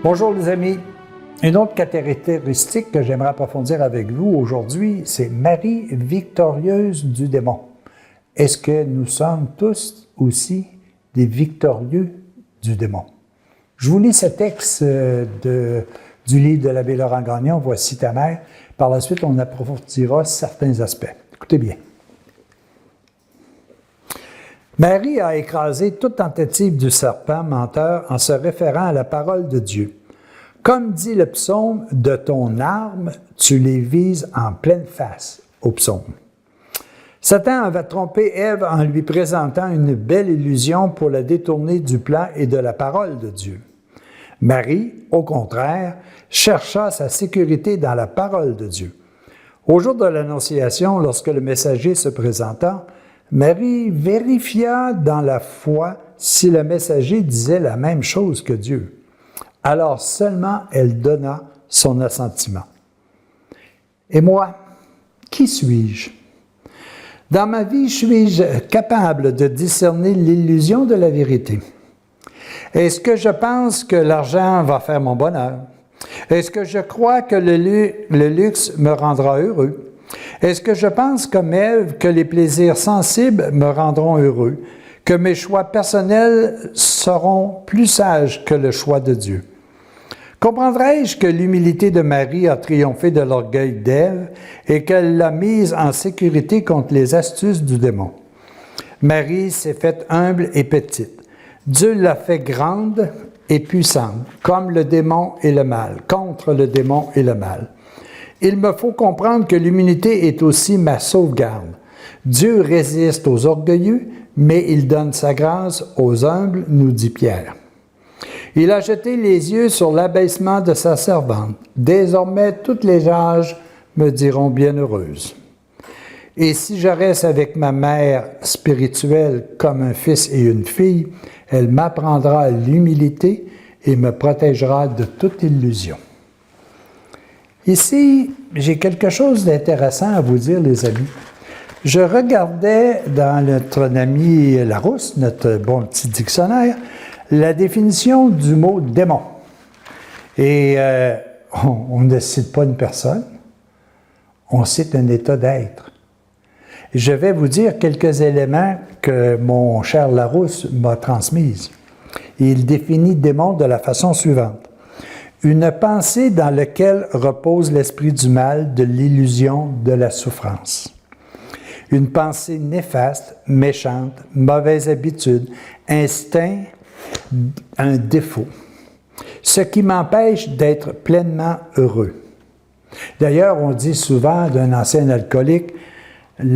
Bonjour les amis. Une autre caractéristique que j'aimerais approfondir avec vous aujourd'hui, c'est Marie victorieuse du démon. Est-ce que nous sommes tous aussi des victorieux du démon? Je vous lis ce texte du livre de l'abbé Laurent Gagnon, « Voici ta mère ». Par la suite, on approfondira certains aspects. Écoutez bien. Marie a écrasé toute tentative du serpent menteur en se référant à la parole de Dieu. Comme dit le psaume, « De ton arme, tu les vises en pleine face » au psaume. Satan avait trompé Ève en lui présentant une belle illusion pour la détourner du plan et de la parole de Dieu. Marie, au contraire, chercha sa sécurité dans la parole de Dieu. Au jour de l'Annonciation, lorsque le messager se présenta, Marie vérifia dans la foi si le messager disait la même chose que Dieu. Alors seulement elle donna son assentiment. Et moi, qui suis-je? Dans ma vie, suis-je capable de discerner l'illusion de la vérité? Est-ce que je pense que l'argent va faire mon bonheur? Est-ce que je crois que le luxe me rendra heureux? Est-ce que je pense comme Ève que les plaisirs sensibles me rendront heureux, que mes choix personnels seront plus sages que le choix de Dieu? Comprendrai-je que l'humilité de Marie a triomphé de l'orgueil d'Ève et qu'elle l'a mise en sécurité contre les astuces du démon? Marie s'est faite humble et petite. Dieu l'a fait grande et puissante, comme le démon et le mal, contre le démon et le mal. Il me faut comprendre que l'humilité est aussi ma sauvegarde. Dieu résiste aux orgueilleux, mais il donne sa grâce aux humbles, nous dit Pierre. Il a jeté les yeux sur l'abaissement de sa servante. Désormais, toutes les âges me diront bienheureuse. Et si je reste avec ma mère spirituelle comme un fils et une fille, elle m'apprendra l'humilité et me protégera de toute illusion. Ici, j'ai quelque chose d'intéressant à vous dire, les amis. Je regardais dans notre ami Larousse, notre bon petit dictionnaire, la définition du mot « démon ». Et on ne cite pas une personne, on cite un état d'être. Je vais vous dire quelques éléments que mon cher Larousse m'a transmis. Il définit démon de la façon suivante. Une pensée dans laquelle repose l'esprit du mal, de l'illusion, de la souffrance. Une pensée néfaste, méchante, mauvaise habitude, instinct, un défaut. Ce qui m'empêche d'être pleinement heureux. D'ailleurs, on dit souvent d'un ancien alcoolique,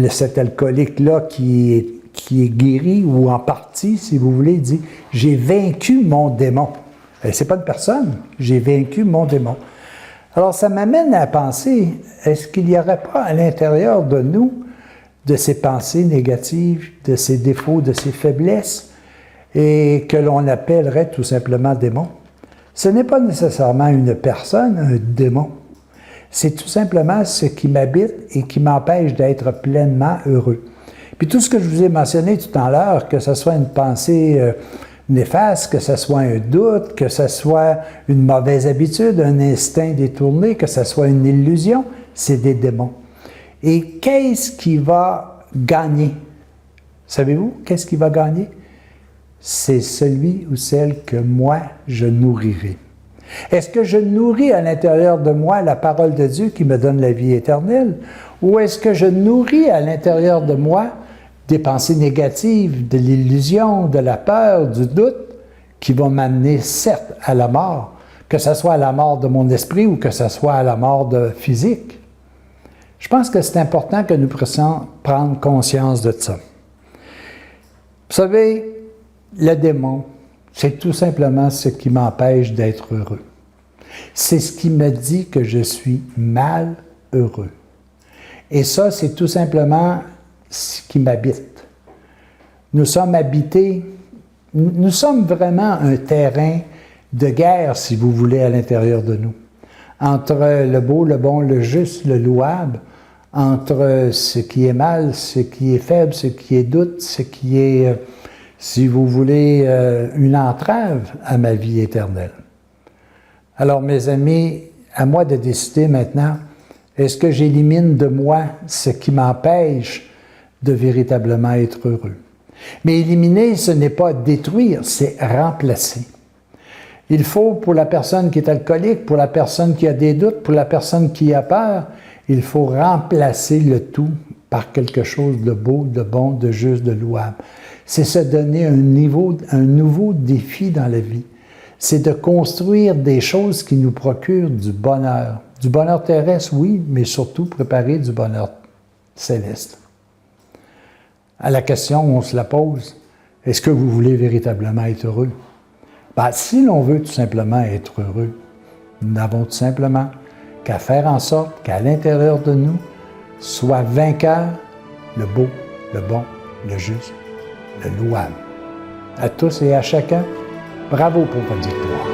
cet alcoolique-là qui est guéri, ou en partie, si vous voulez, dit « J'ai vaincu mon démon ». Ce n'est pas une personne, j'ai vaincu mon démon. Alors, ça m'amène à penser, est-ce qu'il n'y aurait pas à l'intérieur de nous, de ces pensées négatives, de ces défauts, de ces faiblesses, et que l'on appellerait tout simplement démon? Ce n'est pas nécessairement une personne, un démon. C'est tout simplement ce qui m'habite et qui m'empêche d'être pleinement heureux. Puis tout ce que je vous ai mentionné tout à l'heure, que ce soit une pensée néfaste, que ce soit un doute, que ce soit une mauvaise habitude, un instinct détourné, que ce soit une illusion, c'est des démons. Et qu'est-ce qui va gagner? Savez-vous, qu'est-ce qui va gagner? C'est celui ou celle que moi, je nourrirai. Est-ce que je nourris à l'intérieur de moi la parole de Dieu qui me donne la vie éternelle? Ou est-ce que je nourris à l'intérieur de moi des pensées négatives, de l'illusion, de la peur, du doute, qui vont m'amener certes à la mort, que ce soit à la mort de mon esprit ou que ce soit à la mort physique? Je pense que c'est important que nous puissions prendre conscience de ça. Vous savez, le démon, c'est tout simplement ce qui m'empêche d'être heureux. C'est ce qui me dit que je suis malheureux. Et ça, c'est tout simplement ce qui m'habite. Nous sommes habités, nous sommes vraiment un terrain de guerre, si vous voulez, à l'intérieur de nous. Entre le beau, le bon, le juste, le louable, entre ce qui est mal, ce qui est faible, ce qui est doute, ce qui est, si vous voulez, une entrave à ma vie éternelle. Alors, mes amis, à moi de décider maintenant, est-ce que j'élimine de moi ce qui m'empêche de véritablement être heureux? Mais éliminer, ce n'est pas détruire, c'est remplacer. Il faut, pour la personne qui est alcoolique, pour la personne qui a des doutes, pour la personne qui a peur, il faut remplacer le tout par quelque chose de beau, de bon, de juste, de louable. C'est se donner un nouveau défi dans la vie. C'est de construire des choses qui nous procurent du bonheur. Du bonheur terrestre, oui, mais surtout préparer du bonheur céleste. À la question, on se la pose, est-ce que vous voulez véritablement être heureux? Ben, si l'on veut tout simplement être heureux, nous n'avons tout simplement qu'à faire en sorte qu'à l'intérieur de nous soit vainqueur le beau, le bon, le juste, le louable. À tous et à chacun, bravo pour votre victoire.